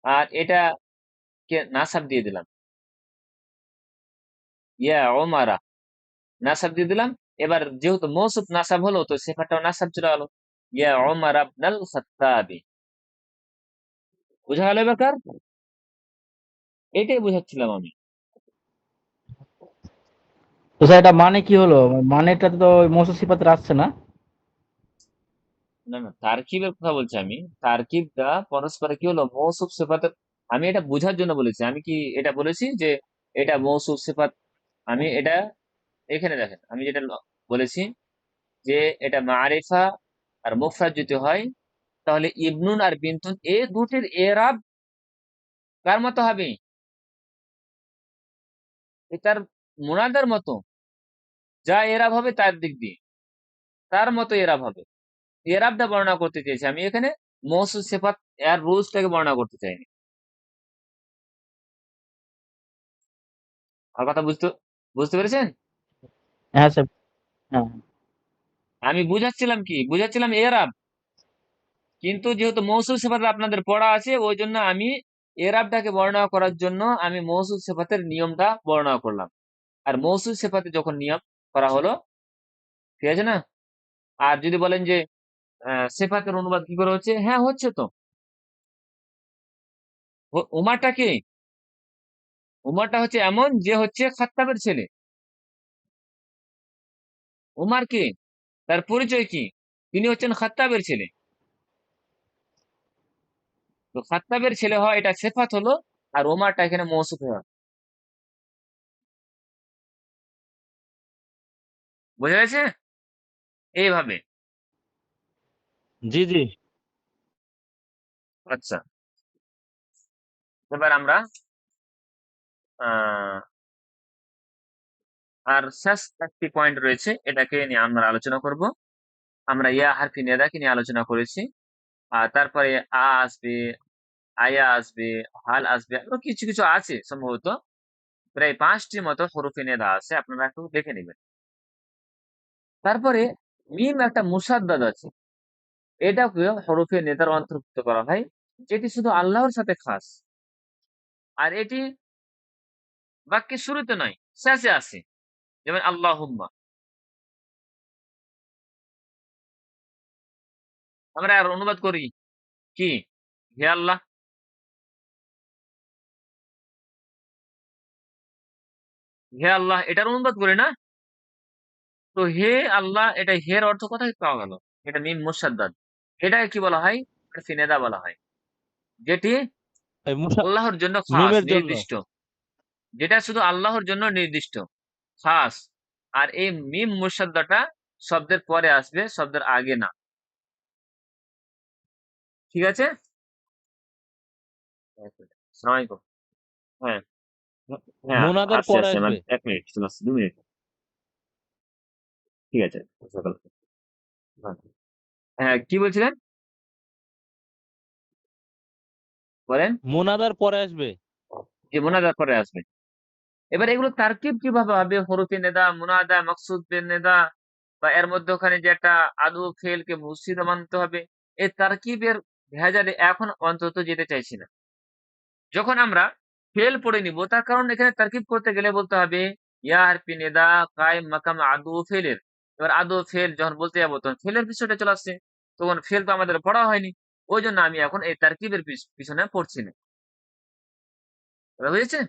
আর এটা কে নাসাব দিয়ে দিলাম, ইয়া ওমারা, নাসাব দিয়ে দিলাম। এবার যেহেতু মৌসুফ নাসাব হলো তো সিফাতটাও নাসাব চলে গেল, ইয়া ওমার আবনাল খাত্তাবি। বুঝা গেল এবার কার? এটাই বোঝাচ্ছিলাম আমি। তো স্যার এটা মানে কি হলো? মানেটা তো ওই মৌসুফ সিফাতের আসছে না। না না, তারকিবের কথা বলছি আমি। তারকিবটা পরস্পর কি হলো? মৌসুফ সিফাতের। আমি এটা বোঝার জন্য বলেছি। আমি কি এটা বলেছি যে এটা মৌসুফ সিফাত? আমি এটা, এখানে দেখেন আমি যেটা বলেছি যে এটা মারিফা আর মুফরাদ যদি হয় তাহলে ইবনুন আর বিনতুন এ দুটির এরাব কার মতো হবে? তার মুনাদার মতো। যা এরাব হবে তার দিক দিয়ে তার মতো এরাব হবে। এরাবটা বর্ণনা করতে চেয়েছি আমি এখানে, মৌসুফ সিফাত এর রুলসটাকে বর্ণনা করতে চাইনি। আর কথা বুঝতে বুঝতে পেরেছেন? হ্যাঁ স্যার। হ্যাঁ। আমি বুঝাচ্ছিলাম কি? বুঝাচ্ছিলাম এরাব। কিন্তু যেহেতু মৌসুফ সিফাত আপনাদের পড়া আছে ওই জন্য আমি এরাবটাকে বর্ণনা করার জন্য আমি মৌসুফ সিফাতের নিয়মটা বর্ণনা করলাম। আর মৌসুফ সিফাতে যখন নিয়ম করা হলো, ঠিক আছে না? আর যদি বলেন যে সিফাতের অনুবাদ কি করে হচ্ছে? হ্যাঁ, হচ্ছে তো। উমারটা কে? উমারটা হচ্ছে এমন যে হচ্ছে খাত্তাবের ছেলে। উমার কে? তার পরিচয় কি? তিনি হচ্ছেন খাত্তাবের ছেলে। তো খাত্তাবের ছেলে হয় এটা সিফাত হলো, আর ওমারটা এখানে মৌসুফ হয়। বোঝা গেছে? এইভাবে। জি জি। আচ্ছা, এবার আমরা আহ আর শেষ একটি পয়েন্ট রয়েছে, এটাকে নিয়ে আমরা আলোচনা করব। আমরা ইয়া হারফি নেদাকে নিয়ে আলোচনা করেছি, আর তারপরে আসবে, আয়া আসবে, হাল আসবে, আরো কিছু কিছু আছে সম্ভবত। প্রায় 5টির মতো হরফে নেদা আছে, আপনারা একটু দেখে নেবেন। তারপরে মিম একটা মুসাদ্দাদ আছে, এটাকে হরফে নেদার অন্তর্ভুক্ত করা হয়, যেটি শুধু আল্লাহর সাথে খাস। আর এটি বাক্যের শুরুতে নয়, শেষে আছে। যেমন আল্লাহুম্মা। আমরা আর অনুবাদ করি কি, হে আল্লাহ। হে আল্লাহ এটার অনুবাদ করি না? তো হে আল্লাহ, এটা হের অর্থ কোথায় পাওয়া গেল? এটা মিম মুসাদ্দাদ। এটাকে কি বলা হয়? ফিনেদা বলা হয়, যেটি এই মুসা আল্লাহর জন্য খাস, মিমের জন্য। নির্দিষ্ট। যেটা শুধু আল্লাহর জন্য নির্দিষ্ট, খাস। আর এই মিম মুসাদ্দাটা শব্দের পরে আসবে, শব্দের আগে না। ঠিক আছে? আসসালামু আলাইকুম। হ্যাঁ, হ্যাঁ, মুনাদার আসছে পরে আসছে, আমার আসবে। 1 মিনিট চলে আসছে, 2 মিনিট। ঠিক আছে, সকাল। হ্যাঁ, হ্যাঁ, কি বলছিলেন বলেন? মুনাদার পরে আসবে। যে মোনাজাত পরে আসবে। এবার এগুলো তারকিব কিভাবে হবে? হরফে নেদা, মুনাদা, মকসুদ বিন নেদা, বা এর মধ্যে ওখানে যে একটা আদু ফেলকে মুর্শিদা মানতে হবে, এই তারকিবের ভেজালে এখন অন্তত যেতে চাইছি না। যখন আমরা ফেল পড়ে নিব, তার কারণ এখানে তারকিব করতে গেলে বলতে হবে ইয়া হারফি নেদা কায়েম মাকাম আদু ফেলের। এবার আদু ফেল যখন বলতে যাবো, তখন ফেলের বিষয়টা চলে আসছে। তখন ফেল তো আমাদের পড়া হয়নি। ওই জন্য আমি এখন এই তারকিবের পিছনে পড়ছি না। কথা বুঝেছে?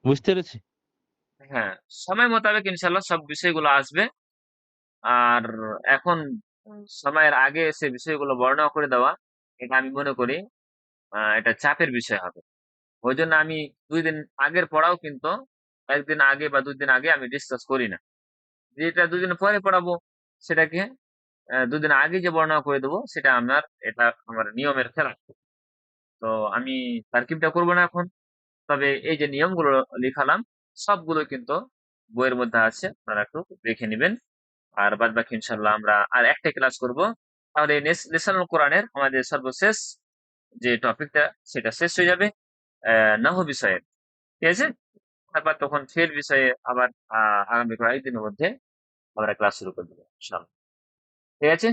বুঝতে পেরেছি। হ্যাঁ, সময় মোতাবেক ইনশাল্লাহ সব বিষয়গুলো আসবে। আর এখন সময়ের আগে সে বিষয়গুলো বর্ণনা করে দেওয়া, এটা আমি মনে করি এটা চাপের বিষয় হবে। ওই জন্য আমি 2 দিন আগের পড়াও কিন্তু 1 দিন আগে বা 2 দিন আগে আমি ডিসকাস করি না। যেটা 2 দিন পরে পড়াবো, সেটাকে 2 দিন আগে যে বর্ণনা করে দেবো, সেটা এটা আমার নিয়মের খেলাফ। তো আমি তারকিবটা করবো না এখন। তবে এই যে নিয়মগুলো লিখালাম, সবগুলো কিন্তু বইয়ের মধ্যে আছে, আপনারা একটু দেখে নিবেন। আর বাদ বাকি ইনশাল্লাহ আমরা আর একটা ক্লাস করব। তাহলে লিসানুল কোরআনের আমাদের সর্বশেষ যে টপিকটা, সেটা শেষ হয়ে যাবে নাহু বিষয়ে। ঠিক আছে? তারপর তখন ফেল বিষয়ে আবার আগামী কয়েকদিনের মধ্যে আমরা ক্লাস শুরু করে দেবো ইনশাল্লাহ। ঠিক আছে?